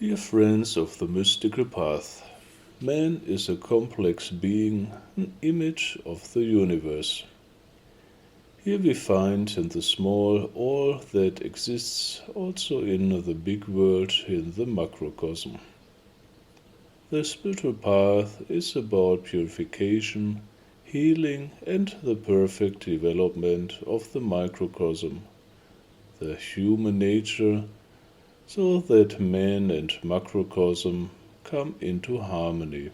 Dear friends of the mystical path, man is a complex being, an image of the universe. Here we find in the small all that exists also in the big world, in the macrocosm. The spiritual path is about purification, healing, and the perfect development of the microcosm, the human nature, so that man and macrocosm come into harmony.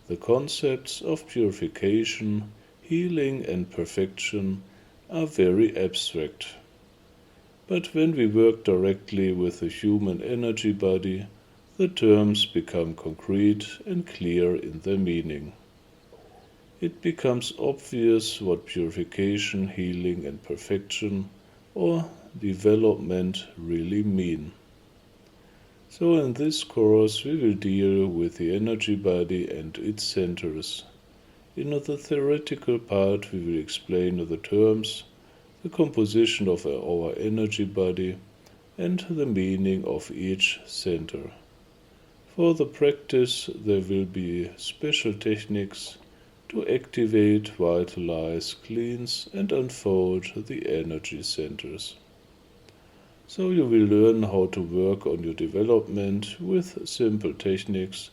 The concepts of purification, healing, and perfection are very abstract. But when we work directly with the human energy body, the terms become concrete and clear in their meaning. It becomes obvious what purification, healing, and perfection, or development, really mean. So in this course we will deal with the energy body and its centers. In the theoretical part we will explain the terms, the composition of our energy body, and the meaning of each center. For the practice there will be special techniques to activate, vitalize, cleanse, and unfold the energy centers. So you will learn how to work on your development with simple techniques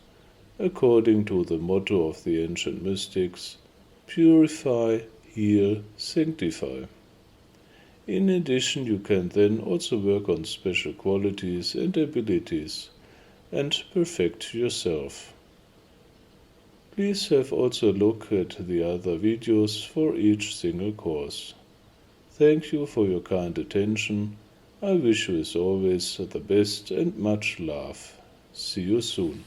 according to the motto of the ancient mystics: Purify, Heal, Sanctify. In addition, you can then also work on special qualities and abilities and perfect yourself. Please have also a look at the other videos for each single course. Thank you for your kind attention. I wish you as always the best and much love. See you soon.